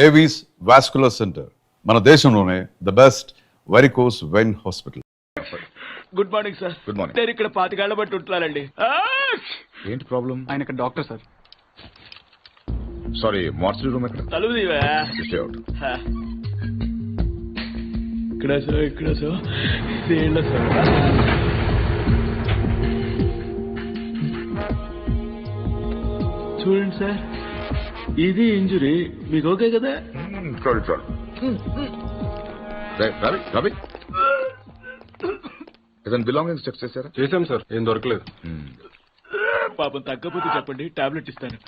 Avis vascular centre మన దేశంలోనే the best varicose vein hospital. Good morning sir. Good morning. నేను ఇక్కడ 25 ఏళ్ల బట్టి ఉంటున్నానండి. ఏంటి ప్రాబ్లం? ఆయన ఇక్కడ doctor sir. Sorry, mortuary room ఎక్కడ? తలుపు తీవా. Stay out. ఇక్కడ సార్, ఇక్కడ సార్, ఇదేళ్ళ సార్. చూడండి సార్, ఇది ఇంజురీ. మీకు ఓకే కదా? చాలు చాలు. రవి రవి ఏదైనా బిలాంగింగ్స్ చెక్ చేశారా? చేశాం సార్, ఏం దొరకలేదు. పాపం తగ్గపోతే చెప్పండి, టాబ్లెట్ ఇస్తాను.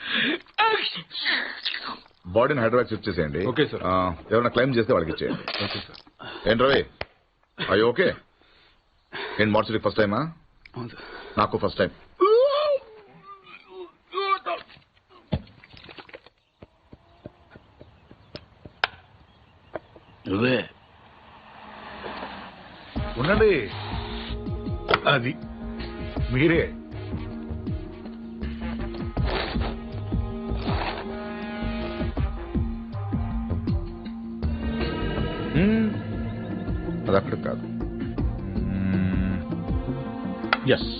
బాడీని హైదరాబాద్ షిఫ్ట్ చేసేయండి. Okay sir. ఎవరైనా క్లైమ్ చేస్తే వాళ్ళకి ఇచ్చేయండి. Okay sir. ఏంటి రవి, అయ్యో ఓకే. ఏంటి మార్చరీ ఫస్ట్ టైమా? అవును సార్. నాకు ఫస్ట్ టైం. నువ్వే ఉండండి, అది మీరే. అది అక్కడ కాదు. Yes,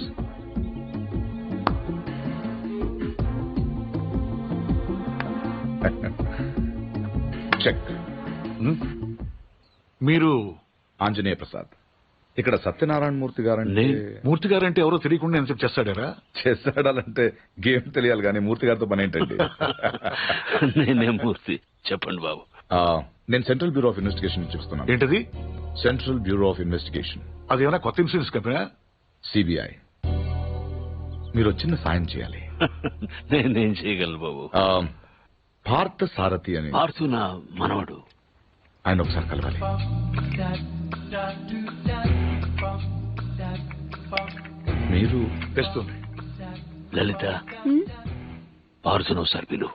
check. మీరు ఆంజనేయ ప్రసాద్. ఇక్కడ సత్యనారాయణ మూర్తి గారంటే మూర్తి గారంటే ఎవరో తెలియకుండా ఎంత చేస్తాడారా? చేస్తాడాలంటే గేమ్ తెలియాలి కానీ మూర్తి గారితో పని ఏంటండి? నేనే మూర్తి. చెప్పండి బాబు. నేను సెంట్రల్ బ్యూరో ఆఫ్ ఇన్వెస్టిగేషన్ నుంచి వస్తున్నాను. ఏంటది? Central bureau of investigation. అది ఏమైనా కొత్త ఇన్సూరెన్స్ కంపెనీ? సిబిఐ. మీరు చిన్న సాయం చేయాలి. నేనేం చేయగలను బాబు? పార్థ సారథి అని ఆర్సు నా మనవడు. ఆయన ఒకసారి కలవాలి. మీరు తెస్తుంది. లలిత, ఆర్సును ఒకసారి పిలు.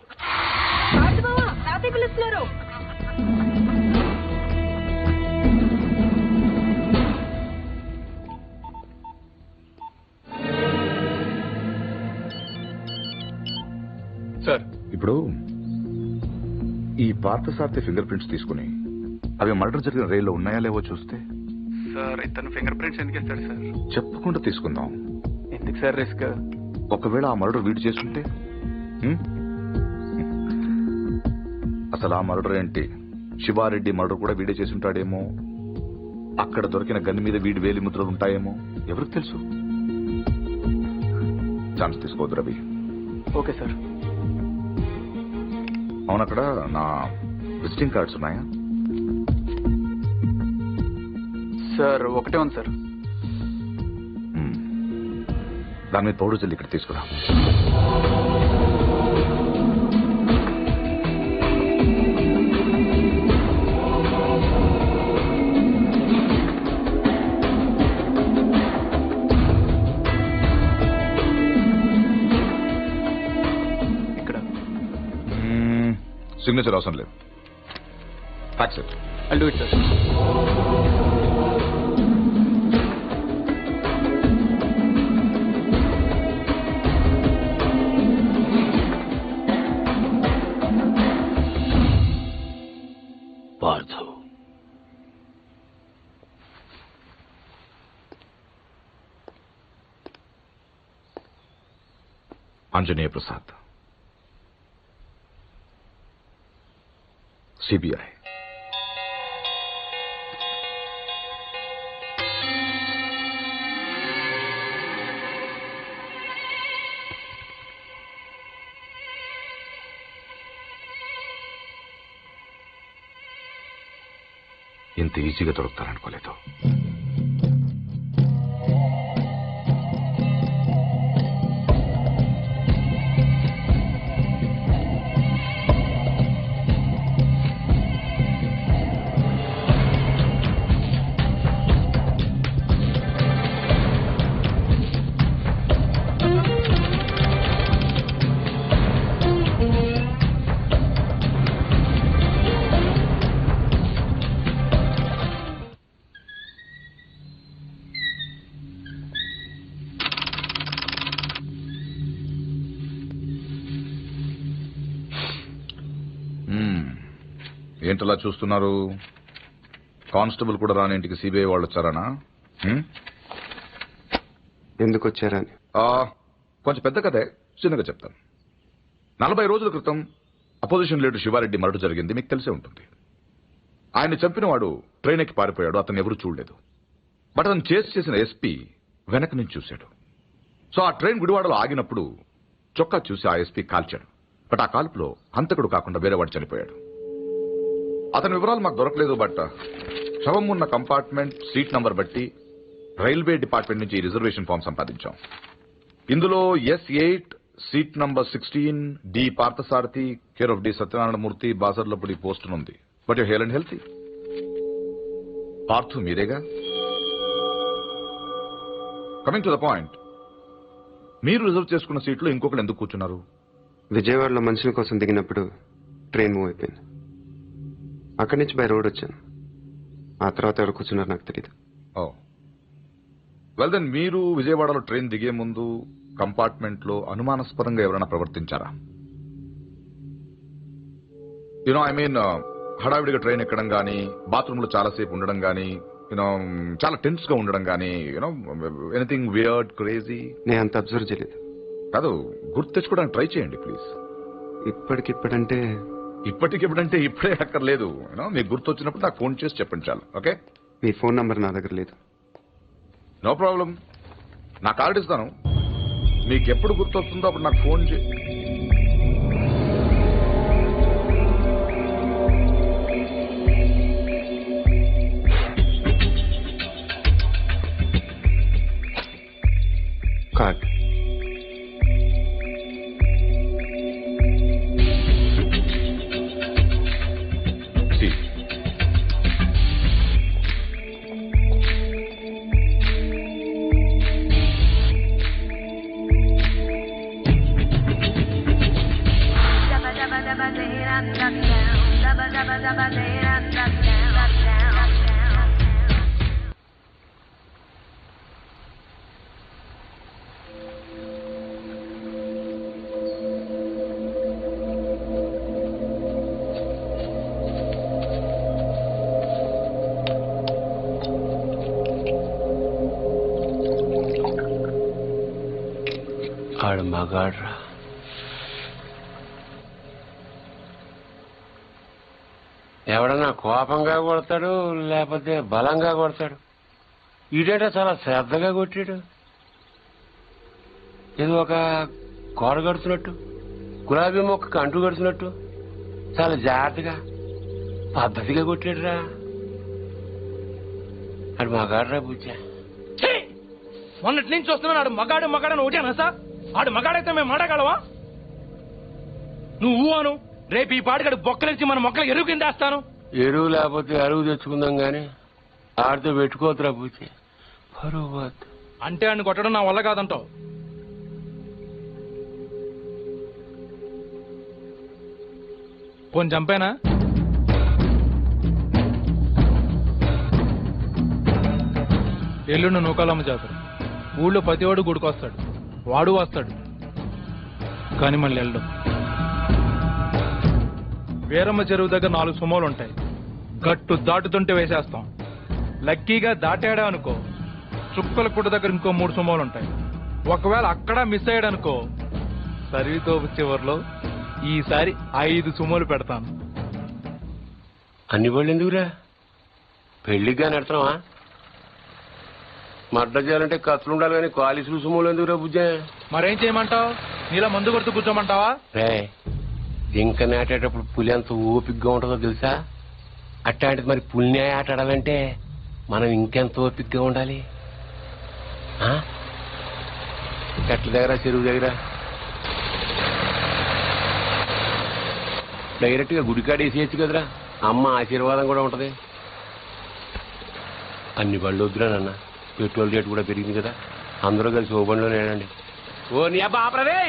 సార్, ఇప్పుడు ఈ పార్థసారథి ఫింగర్ ప్రింట్స్ తీసుకుని అవి మర్డర్ జరిగిన రైల్లో ఉన్నాయా లేవో చూస్తే. సార్ ఇతను ఫింగర్ ప్రింట్స్ ఎందుకు ఇస్తాడు సార్? చెప్పకుండా తీసుకుందాం. ఎందుకు సార్ రిస్క్? ఒకవేళ ఆ మర్డర్ వీడు చేస్తుంటే? అసలు ఆ మర్డర్ ఏంటి? శివారెడ్డి మర్డర్ కూడా వీడే చేసి ఉంటాడేమో. అక్కడ దొరికిన గన్ మీద వీడి వేలి ముద్రలు ఉంటాయేమో, ఎవరికి తెలుసు? ఛాన్స్ తీసుకోవద్దు రవి. Okay sir. అవునక్కడ నా విజిటింగ్ కార్డ్స్ ఉన్నాయా? సార్ ఒకటే ఉంది సార్. దాని మీద పౌడర్ జల్లి ఇక్కడ తీసుకురా. ఇక్కడ సిగ్నేచర్ అవసరం లేదు. Fax it. I'll do it, sir. Parthu, Anjaneya Prasad, CBI. ఇంత ఈజీగా దొరుకుతారనుకోలేదు. ఏంటలా చూస్తున్నారు? కానిస్టేబుల్ కూడా రాని ఇంటికి సిబిఐ వాళ్ళు వచ్చారానా? ఎందుకు వచ్చారని. కొంచెం పెద్ద కథే, చిన్నగా చెప్తాను. 40 రోజుల క్రితం అపోజిషన్ లీడర్ శివారెడ్డి మర్డర్ జరిగింది, మీకు తెలిసే ఉంటుంది. ఆయన చంపిన వాడు ట్రైన్ ఎక్కి పారిపోయాడు, అతను ఎవరు చూడలేదు. బట్ అతను చేసిన ఎస్పీ వెనక నుంచి చూశాడు. సో ఆ ట్రైన్ గుడివాడలో ఆగినప్పుడు చొక్కా చూసి ఆ ఎస్పీ కాల్చాడు. బట్ ఆ కాల్పులో హంతకుడు కాకుండా వేరేవాడు చనిపోయాడు. అతని వివరాలు మాకు దొరకలేదు. బట్ శవం ఉన్న కంపార్ట్మెంట్ సీట్ నంబర్ బట్టి రైల్వే డిపార్ట్మెంట్ నుంచి రిజర్వేషన్ ఫామ్ సంపాదించాం. ఇందులో S8 seat number 16 D Parthasarathi care of D Satyanarayanamurthy Basarlapudi post ఉంది. But you hale and healthy. Parthu మీరేగా? కమింగ్ టు ద పాయింట్, మీరు రిజర్వ్ చేసుకున్న సీట్లో ఇంకొకరు ఎందుకు కూర్చున్నారు? విజయవాడలో మనుషుల కోసం దిగినప్పుడు ట్రైన్ మూవ్ అయిపోయింది. అక్కడి నుంచి బై రోడ్ వచ్చాను. ఆ తర్వాత ఎవరు కూర్చున్నారు నాకు తెలియదు. వెల్ దెన్, మీరు విజయవాడలో ట్రైన్ దిగే ముందు కంపార్ట్మెంట్ లో అనుమానాస్పదంగా ఎవరైనా ప్రవర్తించారా? యునో ఐ మీన్, హడావిడిగా ట్రైన్ ఎక్కడం గానీ, బాత్రూమ్ లో చాలాసేపు ఉండడం గానీ, యూనో చాలా టెన్స్ గా ఉండడం గానీ, యూనో ఎనీథింగ్ వియర్డ్, క్రేజీ? నేను అంత అబ్జర్వ్ చేయలేదు. కాదు, గుర్తు తెచ్చుకోవడానికి ట్రై చేయండి ప్లీజ్. ఇప్పటికిప్పుడంటే ఇప్పుడే అక్కర్లేదు. యూనో మీకు గుర్తు వచ్చినప్పుడు నాకు ఫోన్ చేసి చెప్పండి చాలు. ఓకే? మీ ఫోన్ నంబర్ నా దగ్గర లేదు. నో ప్రాబ్లం, నా కార్డు ఇస్తాను. మీకు ఎప్పుడు గుర్తు వస్తుందో అప్పుడు నాకు ఫోన్ చే. కార్డ్. ఆడు మగాడ్రా. ఎవడన్నా కోపంగా కొడతాడు, లేకపోతే బలంగా కొడతాడు. ఈడేట చాలా శ్రద్ధగా కొట్టాడు. ఇది ఒక కోడ కడుతున్నట్టు, గులాబీ మొక్కకు అంటు కడుతున్నట్టు చాలా జాగ్రత్తగా పద్ధతిగా కొట్టాడురా. ఆడు మగాడ్రా బుజ్జా. మొన్నటి నుంచి వస్తున్నాను. ఆడు మగాడని ఒకటేనా సార్? ఆడు మగాడైతే మేము మాడగలవా? నువ్వు అను, రేపు ఈ పాటికాడు బొక్కలేసి మన మొక్కలు ఎరువు కింద వేస్తాను. ఎరువు లేకపోతే అరువు తెచ్చుకుందాం గాని ఆడితో పెట్టుకోతురా బుజ్జి. పరువు అంటే ఆయన కొట్టడం నా వల్ల కాదంటావు. పోని చంపేనా? ఎల్లుండి నూకాలమ్మ జాతర. ఊళ్ళో ప్రతివాడు గుడికొస్తాడు, వాడు వస్తాడు, కానీ మళ్ళీ వెళ్ళడం. వీరమ్మ చెరువు దగ్గర 4 సుమోలు ఉంటాయి. గట్టు దాటుతుంటే వేసేస్తాం. లక్కీగా దాటాడా అనుకో, చుక్కల పుట్ట దగ్గర ఇంకో 3 సుమోలు ఉంటాయి. ఒకవేళ అక్కడ మిస్ అయ్యాడనుకో, సరితోపు చివరిలో ఈసారి 5 సుమోలు పెడతాను. అన్ని వాళ్ళు ఎందుకురా? పెళ్లిగా నడతావా? మడ్డ చేయాలంటే కత్తులు ఉండాలి కానీ కాలిసులు సుమోలు ఎందుకురా బుజ్జా? మరేం చేయమంటావు? నీలా మందు కొడుతూ కూర్చోమంటావా? రే, జింక నాటేటప్పుడు పులి ఎంత ఓపికగా ఉంటుందో తెలుసా? అట్లాంటిది మరి పులిని ఆట ఆడాలంటే మనం ఇంకెంత ఓపికగా ఉండాలి. చెట్ల దగ్గర, చెరువు దగ్గర డైరెక్ట్ గా గుడికాడ వేసేయచ్చు కదరా. అమ్మ ఆశీర్వాదం కూడా ఉంటది. అన్ని బళ్ళు వద్దురా నాన్న, పెట్రోల్ రేటు కూడా పెరిగింది కదా. అందరూ కలిసి ఓ బండిలోనే వెళ్ళండి. ఓ నీ అబ్బా ఆపరదే.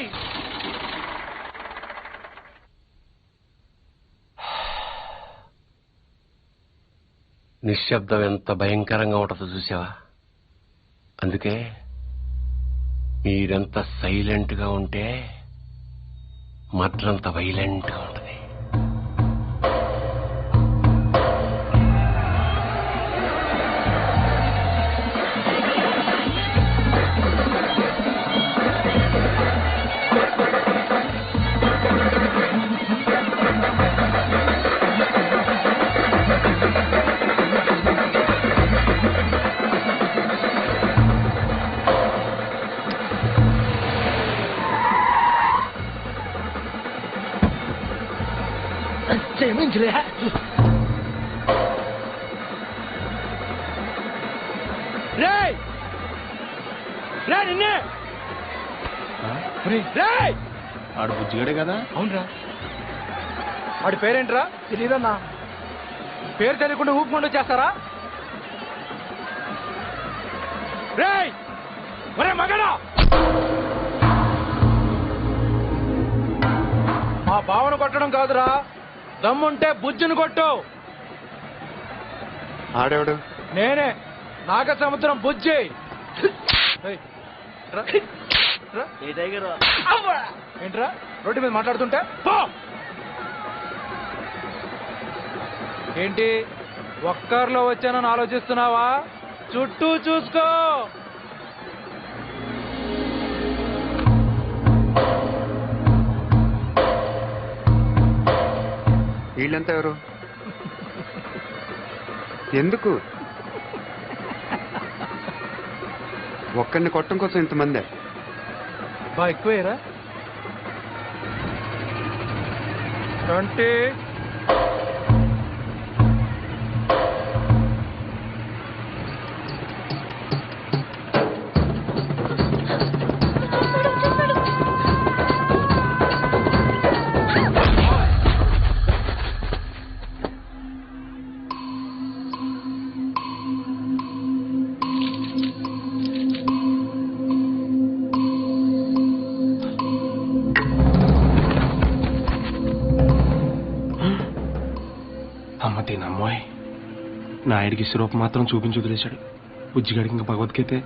నిశ్శబ్దం ఎంత భయంకరంగా ఉంటుందో చూసావా? అందుకే మీరెంత సైలెంట్ గా ఉంటే మర్డర్ అంత వైలెంట్ గా ఉంటుంది. చూపించలే నిన్నే ఆడు బుజ్జిగాడే కదా. అవునరా. వాడి పేరేంట్రా? తెలియదన్నా. పేరు తెలియకుండా ఊపుకుండా చేస్తారా? రేయ్ ఒరే మగడా, మా బావను కొట్టడం కాదురా, దమ్ముంటే బుజ్జును కొట్టు. ఆడేవాడు నేనే, నాగ సముద్రం బుజ్జి. ఏయ్, రా. రా. ఏంట్రా రోడ్డు మీద మాట్లాడుతుంటే? పో. ఏంటి ఒక్కర్లో వచ్చానని ఆలోచిస్తున్నావా? చుట్టూ చూసుకో. వీళ్ళంతా ఎవరు? ఎందుకు ఒక్కడిని కొట్టడం కోసం ఇంతమందే? బా ఎక్కువేరా. 20. అమ్మ తినమ్మాయి, నాయుడికి సిరూప్ మాత్రం చూపించి వదిలేశాడు. బుజ్జిగాడికి ఇంకా భగవద్గీతే.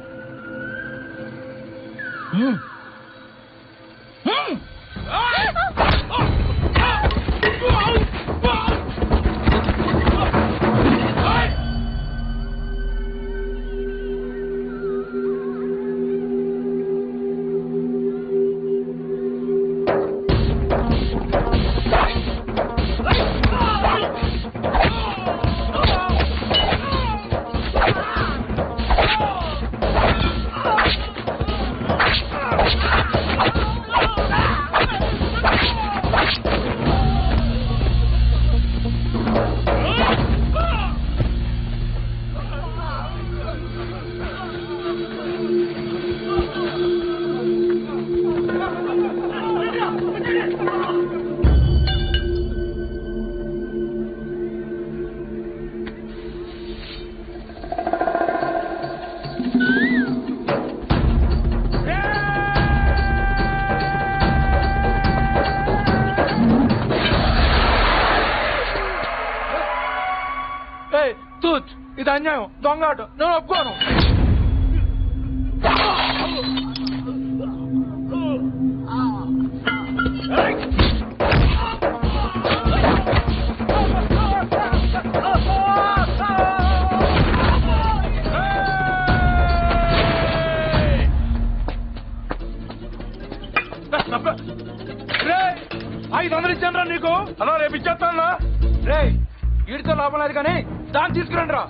ఇది అన్యాయం, దొంగాట, నేను ఒప్పుకోను. రే 500 ఇచ్చాను రా నీకు. అలా రేపు ఇచ్చేస్తాను రే. వీడితో లాభం లేదు కానీ దాన్ని తీసుకురండి రా.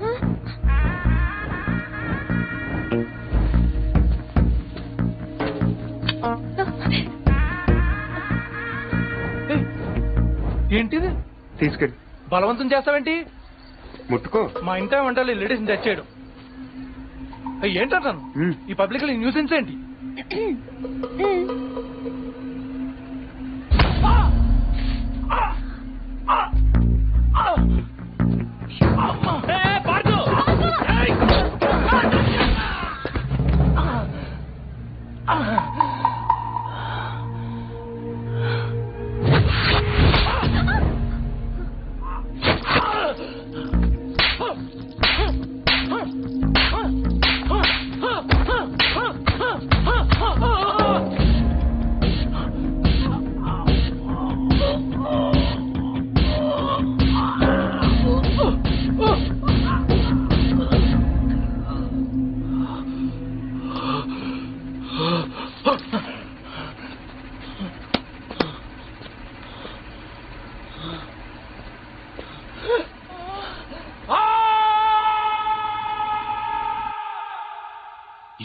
ఏంటిది? తీసుకెళ్ళి బలవంతం చేస్తావేంటి? ముట్టుకో. మా ఇంట వంటలు లేడీస్ తెచ్చాడు. ఏంటంటాను ఈ పబ్లిక్ లో న్యూసెన్స్ ఏంటి?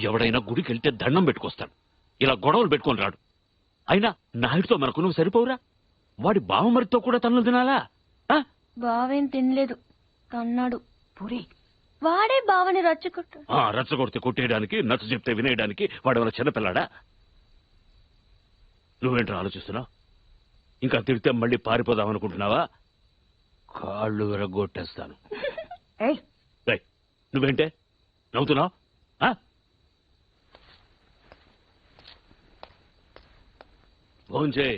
ఎవడైనా గుడికి వెళ్తే దండం పెట్టుకొస్తాడు, ఇలా గొడవలు పెట్టుకొని రాడు. అయినా నాయుడితో మనకు నువ్వు సరిపోవురా? వాడి బావమరితో కూడా తన్నులు తినాలా? బావేం తినలేదు కన్నాడు. పూరి వాడే బావని రచ్చుకుంటా. రచ్చగొడితే కొట్టేయడానికి, నచ్చ చెప్తే వినేయడానికి వాడేమైనా చిన్నపిల్లాడా? నువ్వేంట్రా ఆలోచిస్తున్నావు? ఇంకా తిడితే మళ్ళీ పారిపోదాం అనుకుంటున్నావా? కాళ్ళు విరగొట్టేస్తాను. నువ్వేంటే నవ్వుతున్నావు? ఫోన్ చేయి.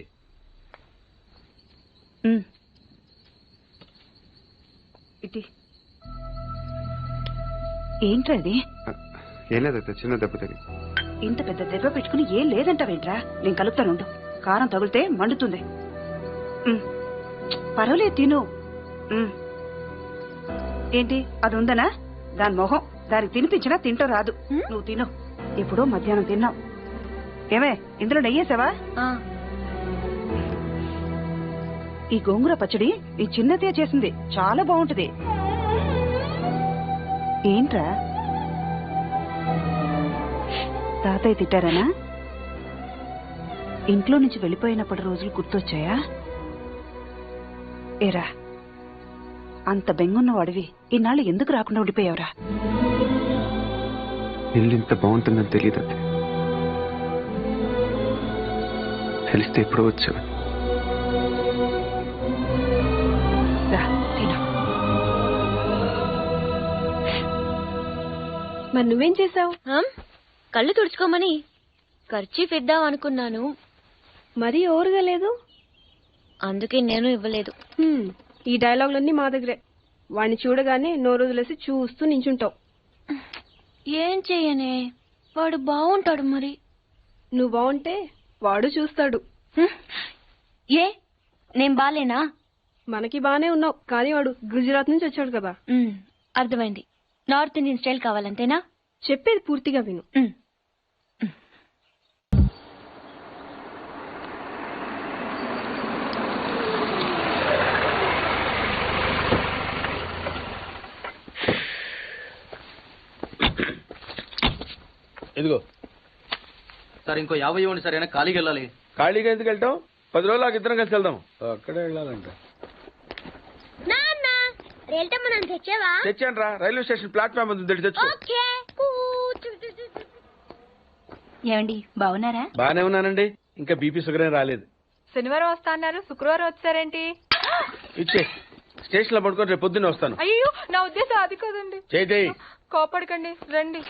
ఏంట్రది? ఏం లేదత్త, చిన్న దెబ్బ తగిలి. ఇంత పెద్ద దెబ్బ పెట్టుకుని ఏం లేదంటావేంట్రా? నేను కలుపుతానుండు. కారం తగిలితే మండుతుంది. పర్వాలేదు తిను. ఏంటి అది ఉందనా? దాని మొహం దానికి తినిపించినా తింటూ రాదు. నువ్వు తిను. ఎప్పుడో మధ్యాహ్నం తిన్నావు. ఏమే ఇందులో నెయ్యేసావా? ఈ గోంగూర పచ్చడి ఈ చిన్నదే చేసింది, చాలా బాగుంటది. ఏంట్రా తాతయ్య తిట్టారనా? ఇంట్లో నుంచి వెళ్ళిపోయినప్పటి రోజులు గుర్తొచ్చాయా? ఏరా అంత బెంగున్న వాడివి ఇన్నాళ్ళు ఎందుకు రాకుండా ఉండిపోయావురా? ఇల్లు ఇంత బాగుంటుందని తెలియదు అత్తే. తెలిస్తే ఎప్పుడో వచ్చావు. మరి నువ్వేం చేసావు? కళ్ళు తుడుచుకోమని ఖర్చీఫ్ ఇద్దాం అనుకున్నాను, మరీ ఓరుగా లేదు, అందుకే నేను ఇవ్వలేదు. ఈ డైలాగులన్నీ మా దగ్గరే. వాడిని చూడగానే నోరు వదిలేసి చూస్తూ నించుంటావు. ఏం చెయ్యనే, వాడు బాగుంటాడు. మరి నువ్వు బాగుంటే వాడు చూస్తాడు. ఏ నేను బాలేనా? మనకి బానే ఉన్నావు, కానీ వాడు గుజరాత్ నుంచి వచ్చాడు కదా. అర్థమైంది. నార్త్ ఇండియన్ స్టైల్ కావాలంతేనా? చెప్పేది పూర్తిగా విను. ఇదిగో సార్, ఇంకో 50 ఇవ్వండి సార్. అయినా ఖాళీకి వెళ్ళాలి. ఖాళీగా ఎందుకు వెళ్తాం? 10 రోజులు ఇద్దరం కలిసి వెళ్దాం. అక్కడే వెళ్ళాలంట. తెచ్చాను రా, రైల్వే స్టేషన్ ప్లాట్ఫామ్ ఉంది, తెచ్చు. ఏమండి బాగున్నారా? బానే ఉన్నానండి. ఇంకా బీపీ షుగర్ ఏం రాలేదు. శనివారం వస్తా అన్నారు, శుక్రవారం వచ్చారేంటి? ఇచ్చే స్టేషన్ లో పడుకొని రేపు పొద్దున్నే వస్తాను. అయ్యో నా ఉద్దేశం అది కదండి. చేయి. కోపడకండి, రండి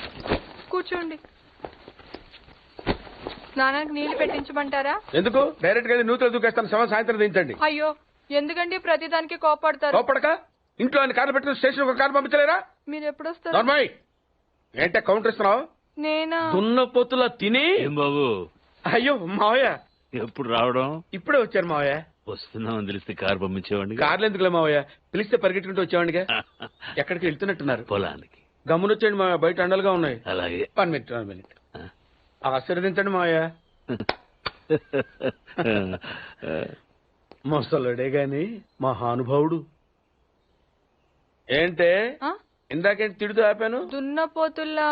కూర్చోండి. స్నానానికి నీళ్లు పెట్టించమంటారా? ఎందుకు? డైరెక్ట్ గా నూతులు దూకేస్తాను. సాయంత్రం దించండి. అయ్యో ఎందుకండి ప్రతిదానికి కోపడతారు? కోపడక ఇంట్లో ఆయన కార్లు పెట్టిన స్టేషన్ ఒక కారు పంపించలేరా? మీరు ఎప్పుడు వస్తారు? నార్మల్ ఏంటే కౌంటర్ ఇస్తున్నావు? నేనా? దున్న పొత్తులా తిని. ఏం బాబు? అయ్యో మావయ్య ఎప్పుడు రావడం? ఇప్పుడే వచ్చారు మావయ్య. వస్తున్నామని తెలిస్తే కారు పంపించేవాడిని. కార్లు ఎందుకులే మావయ్య, పిలిస్తే పరిగెట్టుకుంటూ వచ్చేవాడిగా. ఎక్కడికి వెళ్తున్నట్టున్నారు? పొలానికి. గమ్మునొచ్చేయండి మావయ్య, బయట అండలుగా ఉన్నాయి. అలాగే. 1 మినిట్. ఆశీర్వదించండి మావయ్య. ముసలుడే గాని మహానుభావుడు. ఏంటే ఇందాకేంటి తిడుతూ ఆపాను? దున్నపోతుల్లా.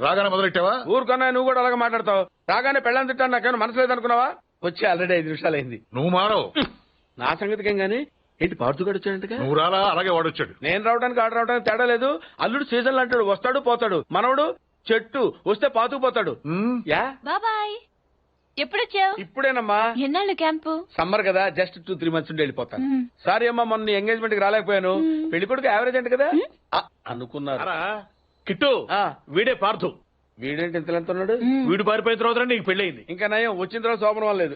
రాగానే మొదలెట్టావా? ఊరుకున్నా, నువ్వు కూడా అలాగే మాట్లాడతావు. రాగానే పెళ్ళని తిట్టాను, నాకేమైనా మనసు లేదనుకున్నావా? వచ్చి ఆల్రెడీ 5 నిమిషాలు అయింది. నువ్వు మారవు. నా సంగతికేం గానీ ఏంటి పాడుతుగాడు వచ్చాడంటగా? నువ్వు రాలా, అలాగే వాడొచ్చాడు. నేను రావడానికి ఆడు రావడానికి తేడా లేదు. అల్లుడు సీజన్లు అంటాడు, వస్తాడు పోతాడు. మనవడు చెట్టు వస్తే పాతుకుపోతాడు. యా బాబాయ్, ఎప్పుడొచ్చావు? ఇప్పుడేనమ్మా. ఎన్నాళ్ళు క్యాంపు? సమ్మర్ కదా, జస్ట్ 2-3 మంత్స్ ఉండి వెళ్ళిపోతాను. సారీ అమ్మా, మొన్న ఎంగేజ్మెంట్ కి రాలేకపోయాను. పెళ్లి కొడుకు యావరేజ్ అంటే కదా అనుకున్నారు. కిట్టు, వీడే పార్థు. వీడేంటి ఇంత ఎంత ఉన్నాడు? వీడు పారిపోయిన తర్వాత నీకు పెళ్ళయింది. ఇంకా నయం, వచ్చిన తర్వాత శోభనం లేదు.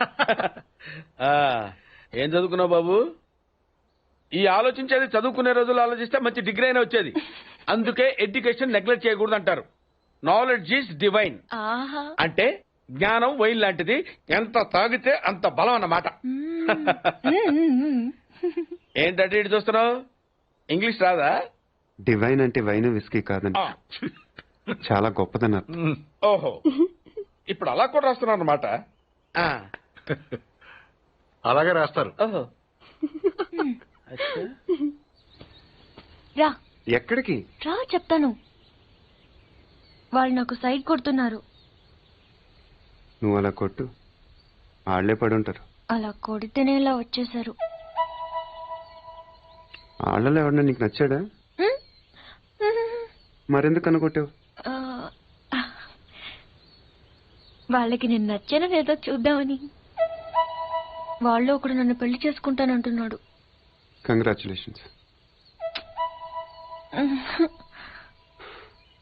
ఏం చదువుకున్నావు బాబు? ఈ ఆలోచించేది చదువుకునే రోజులు ఆలోచిస్తే మంచి డిగ్రీ అయినా వచ్చేది. అందుకే ఎడ్యుకేషన్ నెగ్లెక్ట్ చేయకూడదు అంటారు. Knowledge is divine. అంటే జ్ఞానం వైన్ లాంటిది, ఎంత తాగితే అంత బలం అన్నమాట. ఏంటంటే ఇటు చూస్తున్నావు? ఇంగ్లీష్ రాదా? డివైన్ అంటే వైన్ విస్కీ కాదండి, చాలా గొప్పదన్నారు. ఓహో, ఇప్పుడు అలా కూడా రాస్తున్నారు అన్నమాట. అలాగే రాస్తారు. ఓహో, రా. ఎక్కడికి రా చెప్తాను. వాళ్ళు నాకు సైడ్ కొడుతున్నారు. నువ్వు అలా కొట్టు, ఆళ్లే పడి ఉంటారు. అలా కొడితేనే ఇలా వచ్చేసారు. వాళ్ళలో ఎవరన్నా నీకు నచ్చాడా? మరెందుకు అనుకుంటావు? వాళ్ళకి నేను నచ్చానో లేదో చూద్దామని. వాళ్ళు ఒకడు నన్ను పెళ్లి చేసుకుంటానంటున్నాడు. కంగ్రాచులేషన్స్.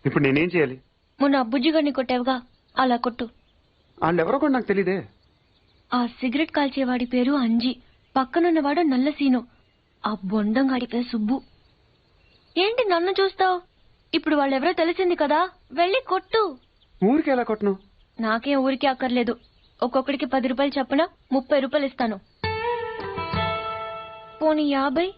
ఇప్పుడు నేనేం చేయాలి? మొన్న అబ్బుజ్జి గారిని కొట్టావుగా, అలా కొట్టు. వాళ్ళెవరో కూడా నాకు తెలీదే. ఆ సిగరెట్ కాల్చేవాడి పేరు అంజి, పక్కనున్నవాడు నల్ల సీను, ఆ బొండం గాడి పేరు సుబ్బు. ఏంటి నన్ను చూస్తావు? ఇప్పుడు వాళ్ళెవరో తెలిసింది కదా, వెళ్ళి కొట్టు. ఊరికి ఎలా కొట్టను? నాకేం ఊరికి అక్కర్లేదు. ఒక్కొక్కడికి 10 రూపాయలు చప్పున 30 రూపాయలు ఇస్తాను. పోనీ 50?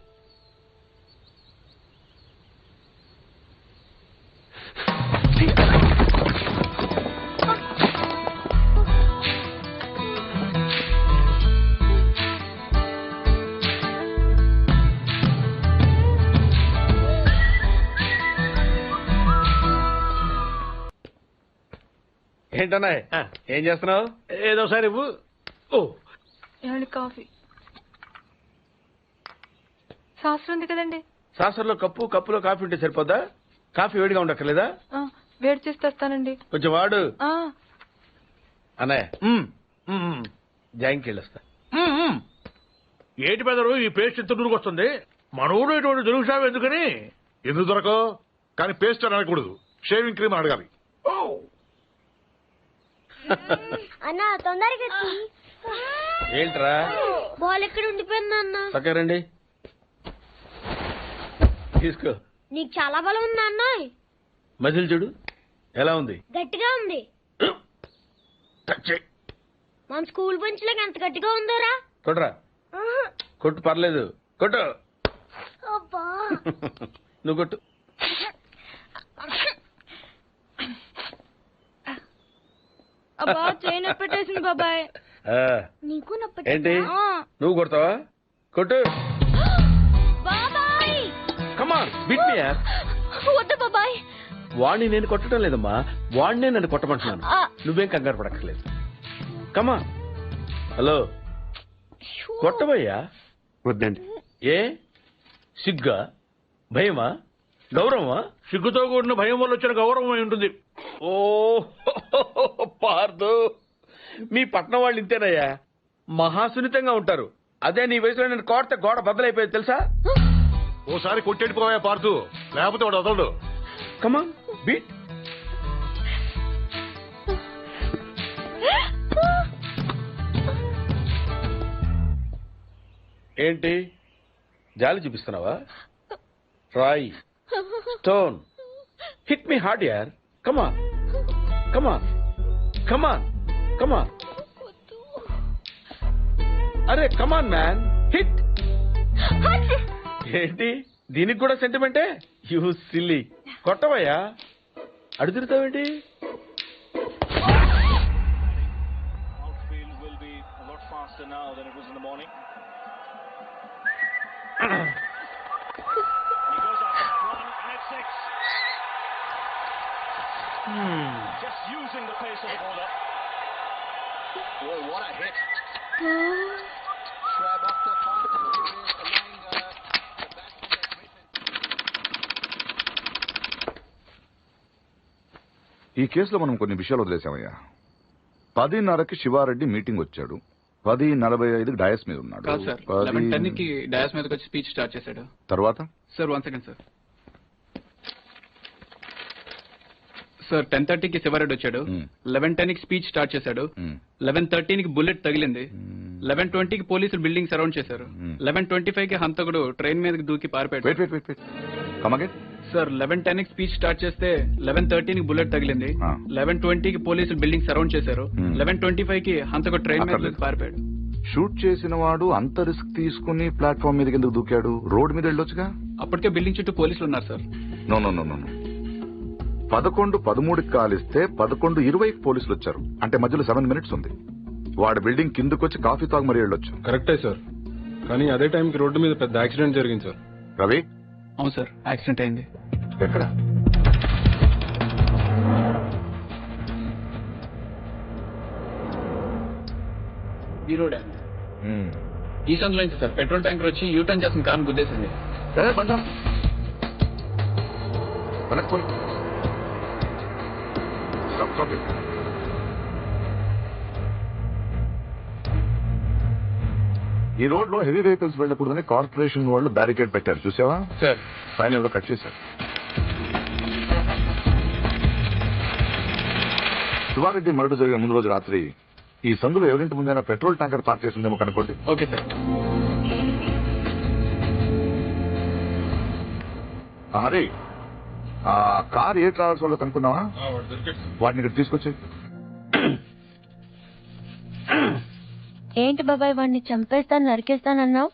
ఏంటన్నా ఏం చేస్తున్నావు? ఏదో సార్ ఇవ్వు. ఓ కాఫీ శాస్త్రం ఉంది కదండి. సాసర్లో కప్పులో కాఫీ ఉంటే సరిపోద్దా? కాఫీ వేడిగా ఉండక్కర్లేదా? వేడి చేసి తెస్తానండి. కొంచెం వాడు. అన్నయ్య జాయింకి వెళ్ళొస్తా. ఏటి పెదరు ఈ పేస్ట్ ఎంత దూరకు వస్తుంది? మన ఊరు ఇటువంటి దొరుకుతావు ఎందుకని? ఎందుకు దొరకవు? కానీ పేస్ట్ అని అనకూడదు, షేవింగ్ క్రీమ్ అడగాలి. అన్నా తొందరగా ఏంట్రా బాల్ ఎక్కడ ఉండిపోయింది అన్న? పక్కరండి, తీసుకో. నీకు చాలా బలం ఉందా అన్న? మజిల్ చూడు ఎలా ఉంది. గట్టిగా ఉంది. మన స్కూల్ బెంచ్ లాగా ఎంత గట్టిగా ఉందోరా. కొట్రా, కొట్టు, పర్లేదు, కొట్టు. నువ్వు కొట్టు. అబ్బా చేయి నొప్పి పెట్టేసింది బాబాయ్. నీకు నొప్పి ఏంటి నువ్వు కొడతావా? కొట్టు. బాబాయ్ కమాన్ బిట్ మీ యార్. వద్దు బాబాయ్. వాణ్ణి నేను కొట్టడం లేదమ్మా, వాణ్ణే నన్ను కొట్టమంటున్నాను. నువ్వేం కంగారు పడక్కర్లేదు. కమాన్. హలో, కొట్టబోయ్యా. వద్దండి. ఏ సిగ్గా, భయమా, గౌరవమా? సిగ్గుతో కూడిన భయం వల్ల వచ్చిన గౌరవం అయి ఉంటుంది. ఓ పార్దు, మీ పట్నం వాళ్ళు ఇంతేనయ్యా, మహాసున్నితంగా ఉంటారు. అదే నీ వయసులో నేను కోడితే గోడ బద్దలైపోయేది తెలుసా? ఓసారి కొట్టెడిపోయా పార్దు, లేకపోతే వాడు వదలడు. కమాన్ బీట్. ఏంటి జాలి చూపిస్తున్నావా? రాయ్, స్టోన్, హిట్ మీ హార్డ్ యార్. కమాన్ కమాన్ కమాన్ కమాన్. అరే కమాన్ మ్యాన్, హిట్. ఏంటి దీనికి కూడా సెంటిమెంటే? You silly. కొట్టవయ్యా, అడు తిరుగుతావేంటి? Just using the pace of the bowler. Boy, what a hit. Schwab off the fast and furious, allowing the batsman. ఈ కేసులో మనం కొన్ని విషయాలు వదిలేసామయ్యా. 10:30కి శివారెడ్డి మీటింగ్ వచ్చాడు, 10:45కి డయాస్ మీద ఉన్నాడు. 11:10కి డయాస్ మీదకి వచ్చి స్పీచ్ స్టార్ట్ చేశాడు. తర్వాత సార్ 1 సెకండ్ సార్. సార్ 10:30కి శివారెడ్డి వచ్చాడు, 11:10కి స్పీచ్ స్టార్ట్ చేశాడు, 11:13కి బుల్లెట్ తగిలింది, 11:20కి పోలీసులు బిల్డింగ్ సరౌండ్ చేశారు, 11:25కి హంతకుడు ట్రైన్ మీదకి దూకి పారిపోయాడు. సార్ 11:10కి స్పీచ్ స్టార్ట్ చేస్తే 11:13కి బుల్లెట్ తగిలింది, 11:20కి పోలీసులు బిల్డింగ్ సరౌండ్ చేశారు, 11:25కి హంతకుడు ట్రైన్ మీద దూకి పారిపోయాడు. షూట్ చేసిన వాడు అంత రిస్క్ తీసుకుని ప్లాట్ఫామ్ మీదకి ఎందుకు దూకాడు? రోడ్ మీద వెళ్ళొచ్చుగా. అప్పటికే బిల్డింగ్ చుట్టూ పోలీసులు ఉన్నారు సార్. నో 11:13కి కాలిస్తే 11:20కి పోలీసులు వచ్చారు, అంటే మధ్యలో 7 minutes ఉంది. వాడు బిల్డింగ్ కిందకొచ్చి కాఫీ తాగు మరీ వెళ్ళొచ్చు. కరెక్టే సార్, కానీ అదే టైంకి రోడ్డు మీద పెద్ద యాక్సిడెంట్ జరిగింది సార్. రవి? అవును సార్, యాక్సిడెంట్ అయింది. ఎక్కడ? ఈ రోడ్ ఈ సందులో నుంచి సార్. పెట్రోల్ ట్యాంకర్ వచ్చి యూటర్న్ చేసిన కారు గుద్దేసింది. బండి వెనక్కి పోయి. Stop, stop it. ఈ రోడ్ లో హెవీ వెహికల్స్ వెళ్ళకూడదని కార్పొరేషన్ వాళ్ళు బ్యారికేడ్ పెట్టారు చూసావా సార్ పైన ఎవరో కట్ చేశారు. శివారెడ్డి మర్డర్ జరిగిన ముందు రోజు రాత్రి ఈ సందులో ఎవరింటి ముందైనా పెట్రోల్ ట్యాంకర్ పార్క్ చేసిందేమో కనుకోండి. Okay sir. అరే ఆ కార్ ఏ ట్రావెల్స్ వాళ్ళు కనుక్కున్నావా? వాటిని ఇక్కడ తీసుకొచ్చి. ఏంటి బాబాయ్ వాడిని చంపేస్తాను నరికేస్తానన్నావు?